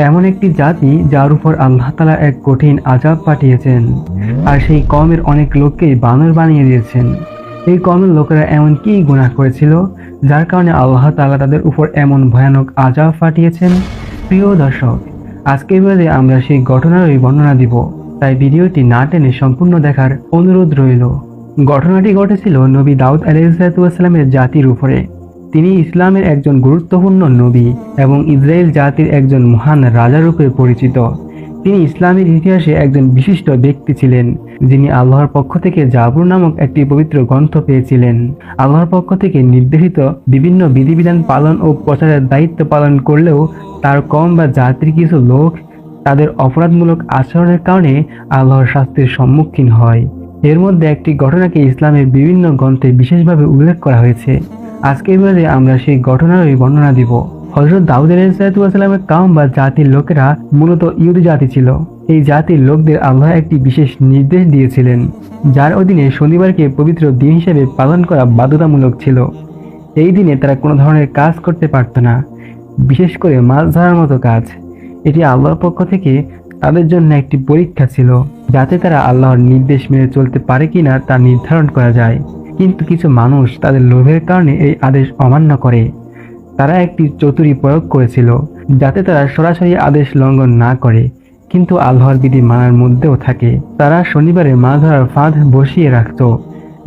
এমন একটি জাতি যার উপর আল্লাহ তাআলা এক কঠিন আযাব পাঠিয়েছেন, আর সেই কওমের অনেক লোককেই বানর বানিয়ে দিয়েছেন। এই কওমের লোকেরা এমন কি গুনাহ করেছিল যার কারণে আল্লাহ তাআলা তাদের উপর এমন ভয়ানক আযাব পাঠিয়েছেন? প্রিয় দর্শক, আজকের ভিডিওতে আমরা সেই ঘটনারই বর্ণনা দিব, তাই ভিডিওটি না টেনে সম্পূর্ণ দেখার অনুরোধ রইল। ঘটনাটি ঘটেছিল নবী দাউদ আলাইহিসসালামের জাতির উপরে। তিনি ইসলামের একজন গুরুত্বপূর্ণ নবী এবং ইসরায়েল জাতির একজন মহান রাজা রূপে পরিচিত। তিনি ইসলামের ইতিহাসে একজন বিশিষ্ট ব্যক্তি ছিলেন, যিনি আল্লাহর পক্ষ থেকে জাবুর নামক একটি পবিত্র গ্রন্থ পেয়েছিলেন। আল্লাহর পক্ষ থেকে নির্দেশিত বিভিন্ন বিধিবিধান পালন ও প্রচারের দায়িত্ব পালন করলেও তার কওম বা জাতির কিছু লোক তাদের অপরাধমূলক আচরণের কারণে আল্লাহর শাস্তির সম্মুখীন হয়। এর মধ্যে একটি ঘটনাকে ইসলামের বিভিন্ন গ্রন্থে বিশেষভাবে উল্লেখ করা হয়েছে। আজকের ভিডিওতে আমরা সেই ঘটনারই বর্ণনা দিব। হযরত দাউদ আলাইহিসসালামের কওম বা জাতির লোকেরা মূলত ইহুদি জাতি ছিল। এই জাতির লোকদের আল্লাহ একটি বিশেষ নির্দেশ দিয়েছিলেন, যার অধীনে শনিবারকে পবিত্র দিন হিসেবে পালন করা বাধ্যতামূলক ছিল। এই দিনে তারা কোনো ধরনের কাজ করতে পারত না, বিশেষ করে মাছ ধরার মতো কাজ। এটি আল্লাহর পক্ষ থেকে তাদের জন্য একটি পরীক্ষা ছিল, যাতে তারা আল্লাহর নির্দেশ মেনে চলতে পারে কিনা তা নির্ধারণ করা যায়। কিন্তু কিছু মানুষ তাদের লোভের কারণে এই আদেশ অমান্য করে। তারা একটি চতুরি প্রয়োগ করেছিল, যাতে তারা সরাসরি আদেশ লঙ্ঘন না করে, কিন্তু আল্লাহর বিধি মানার মধ্যেও থাকে। তারা শনিবারে মাছ ধরার ফাঁদ বসিয়ে রাখত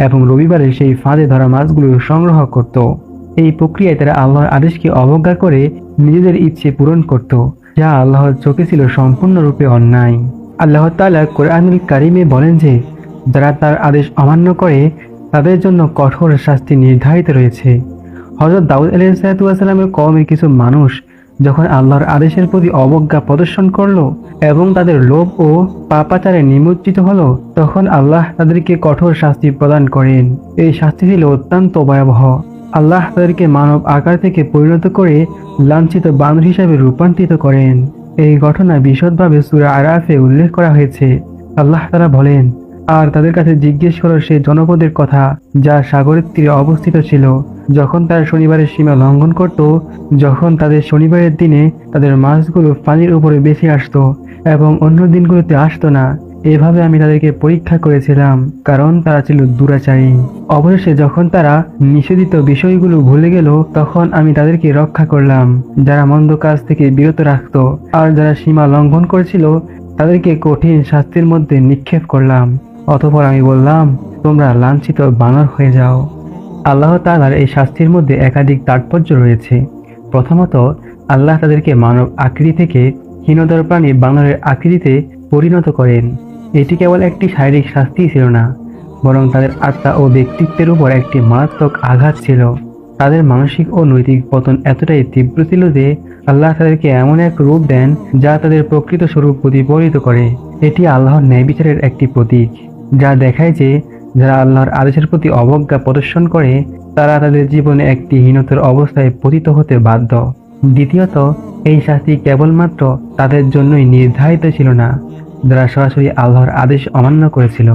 এবং রবিবারে সেই ফাঁদে ধরা মাছগুলো সংগ্রহ করত। এই প্রক্রিয়ায় তারা আল্লাহর আদেশকে অবজ্ঞা করে নিজেদের ইচ্ছে পূরণ করত, যা আল্লাহর চোখে ছিল সম্পূর্ণরূপে অন্যায়। আল্লাহ তাআলা কোরআনুল কারীমে বলেন যে, যারা তার আদেশ অমান্য করে তাদের জন্য কঠোর শাস্তি নির্ধারিত রয়েছে। হযরত দাউদ আলাইহিসসালামের কওমের কিছু মানুষ যখন আল্লাহর আদেশের প্রতি অবজ্ঞা প্রদর্শন করলো এবং তাদের লোভ ও পাপাচারে নিমজ্জিত হলো, তখন আল্লাহ তাদেরকে কঠোর শাস্তি প্রদান করেন। এই শাস্তি ছিল অত্যন্ত ভয়াবহ। আল্লাহ তাদেরকে মানব আকার থেকে পরিণত করে লাঞ্ছিত বানর হিসাবে রূপান্তরিত করেন। এই ঘটনা বিশদভাবে সূরা আরাফে উল্লেখ করা হয়েছে। আল্লাহ তাআলা বলেন, আর তাদের কাছে জিজ্ঞেস করো সেই জনপদের কথা যা সাগরের তীরে অবস্থিত ছিল, যখন তারা শনিবারের সীমা লঙ্ঘন করত, যখন তাদের শনিবারের দিনে তাদের মাছগুলো পানির উপরে বেশি আসতো এবং অন্য দিনগুলোতে আসতো না। এভাবে আমি তাদেরকে পরীক্ষা করেছিলাম, কারণ তারা ছিল দুরাচারী। অবশেষে যখন তারা নিষেধিত বিষয়গুলো ভুলে গেল, তখন আমি তাদেরকে রক্ষা করলাম, যারা মন্দ কাজ থেকে বিরত রাখত, আর যারা সীমা লঙ্ঘন করেছিল তাদেরকে কঠিন শাস্তির মধ্যে নিক্ষেপ করলাম। অতঃপর আমি বললাম, তোমরা লাঞ্ছিত বানর হয়ে যাও। আল্লাহ তাআলার এই শাস্তির মধ্যে একাধিক তাৎপর্য রয়েছে। প্রথমত, আল্লাহ তাদেরকে মানব আকৃতি থেকে হীনতর প্রাণী বানরের আকৃতিতে পরিণত করেন। এটি কেবল একটি শারীরিক শাস্তিই ছিল না, বরং তাদের আত্মা ও ব্যক্তিত্বের উপর একটি মারাত্মক আঘাত ছিল। তাদের মানসিক ও নৈতিক পতন এতটাই তীব্র ছিল যে আল্লাহ তাদেরকে এমন এক রূপ দেন যা তাদের প্রকৃত স্বরূপ প্রতিফলিত করে। এটি আল্লাহর ন্যায় বিচারের একটি প্রতীক, যা দেখায় যে যারা আল্লাহর আদেশের প্রতি অবজ্ঞা প্রদর্শন করে তারা তাদের জীবনে একটি হীনতার অবস্থায় পতিত হতে বাধ্য। দ্বিতীয়ত, এই শাস্তি কেবলমাত্র তাদের জন্যই নির্ধারিত ছিল না যারা সরাসরি আল্লাহর আদেশ অমান্য করেছিল,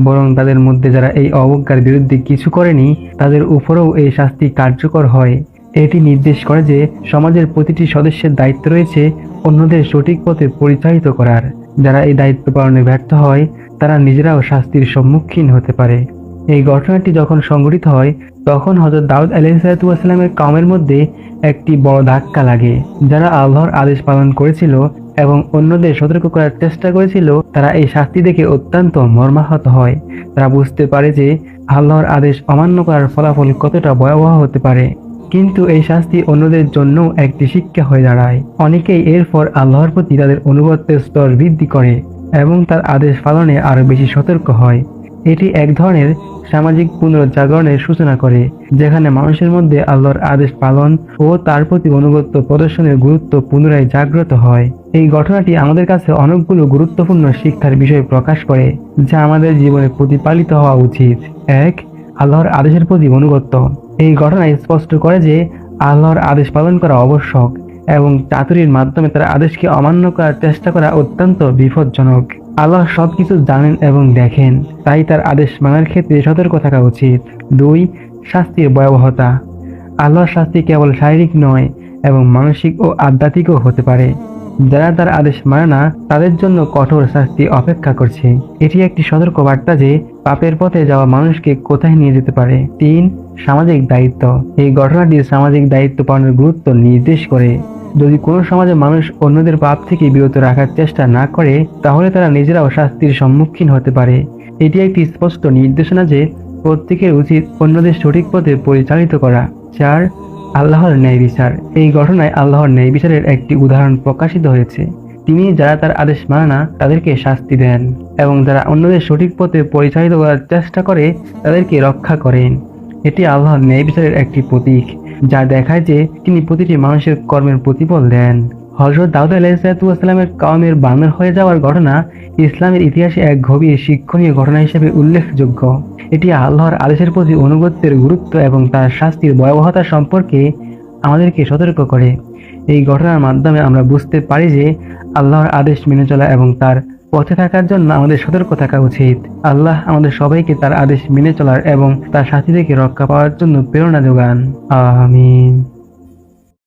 বরং তাদের মধ্যে যারা এই অবজ্ঞার বিরুদ্ধে কিছু করেনি তাদের উপরেও এই শাস্তি কার্যকর হয়। এটি নির্দেশ করে যে সমাজের প্রতিটি সদস্যের দায়িত্ব রয়েছে অন্যদের সঠিক পথে পরিচালিত করার। যারা এই দায়িত্ব পালনে ব্যর্থ হয় তারা নিজেরাও শাস্তির সম্মুখীন হতে পারে। এই ঘটনাটি যখন সংঘটিত হয় তখন হযরত দাউদ আলাইহিসসালামের কওমের মধ্যে একটি বড় ধাক্কা লাগে। যারা আল্লাহর আদেশ পালন করেছিল এবং অন্যদের সতর্ক করার চেষ্টা করেছিল তারা এই শাস্তি দেখে অত্যন্ত মর্মাহত হয়। তারা বুঝতে পারে যে আল্লাহর আদেশ অমান্য করার ফলাফল কতটা ভয়াবহ হতে পারে। কিন্তু এই শাস্তি অন্যদের জন্য একটি শিক্ষা হয়ে দাঁড়ায়। অনেকেই এরপর আল্লাহর প্রতি তাদের অনুগত্যের স্তর বৃদ্ধি করে এবং তার আদেশ পালনে আরো বেশি সতর্ক হয়। এটি এক ধরনের সামাজিক পুনরুজ্জাগরণের সূচনা করে, যেখানে মানুষের মধ্যে আল্লাহর আদেশ পালন ও তার প্রতি অনুগত্য প্রদর্শনের গুরুত্ব পুনরায় জাগ্রত হয়। এই ঘটনাটি আমাদের কাছে অনেকগুলো গুরুত্বপূর্ণ শিক্ষার বিষয় প্রকাশ করে, যা আমাদের জীবনে প্রতিপালিত হওয়া উচিত। ১. আল্লাহর আদেশের প্রতি অনুগত্য। এই ঘটনা স্পষ্ট করে যে আল্লাহর আদেশ পালন করা আবশ্যক এবং চাতুরীর মাধ্যমে তার আদেশকে অমান্য করার চেষ্টা করা অত্যন্ত বিপজ্জনক। আল্লাহ সবকিছু জানেন এবং দেখেন, তাই তার আদেশ মানার ক্ষেত্রে সতর্ক থাকা উচিত। ২. শাস্তির ভয়াবহতা। আল্লাহর শাস্তি কেবল শারীরিক নয় এবং মানসিক ও আধ্যাত্মিকও হতে পারে। যারা তার আদেশ মানে না তাদের জন্য কঠোর শাস্তি অপেক্ষা করছে। এটি একটি সতর্ক বার্তা যে পাপের পথে যাওয়া মানুষকে কোথায় নিয়ে যেতে পারে। 3. সামাজিক দায়িত্ব। এই ঘটনাটি সামাজিক দায়িত্ব পালনের গুরুত্ব নির্দেশ করে। যদি কোনো সমাজে মানুষ অন্যদের পাপ থেকে বিরত রাখার চেষ্টা না করে তাহলে তারা নিজেরাও শাস্তির সম্মুখীন হতে পারে। এটি একটি স্পষ্ট নির্দেশনা যে প্রত্যেকের উচিত অন্যদের সঠিক পথে পরিচালিত করা। 4. আল্লাহর ন্যায় বিচার। এই ঘটনায় আল্লাহর ন্যায় বিচারের একটি উদাহরণ প্রকাশিত হয়েছে। তিনি যারা তার আদেশ মানে না তাদেরকে শাস্তি দেন এবং যারা অন্যদের সঠিক পথে পরিচালিত করার চেষ্টা করে তাদেরকে রক্ষা করেন। এটি আল্লাহর ন্যায় বিচারের একটি প্রতীক যা দেখায় যে তিনি প্রতিটি মানুষের কর্মের প্রতিফল দেন। হযরত দাউদ আলাইহিসসালামের কওমের বানর হয়ে যাওয়ার ঘটনা ইসলামের ইতিহাসে এক গভীর শিক্ষণীয় ঘটনা হিসেবে উল্লেখযোগ্য। এটি আল্লাহর আদেশের প্রতি অনুগত্যের গুরুত্ব এবং তার শাস্তির ভয়াবহতা সম্পর্কে আমাদেরকে সতর্ক করে। এই ঘটনার মাধ্যমে আমরা বুঝতে পারি যে আল্লাহর আদেশ মেনে চলা এবং তার পথে থাকার জন্য আমাদের সতর্ক থাকা উচিত। আল্লাহ আমাদের সবাইকে তার আদেশ মেনে চলার এবং তার শাস্তি থেকে রক্ষা পাওয়ার জন্য প্রেরণা যোগান। আমিন।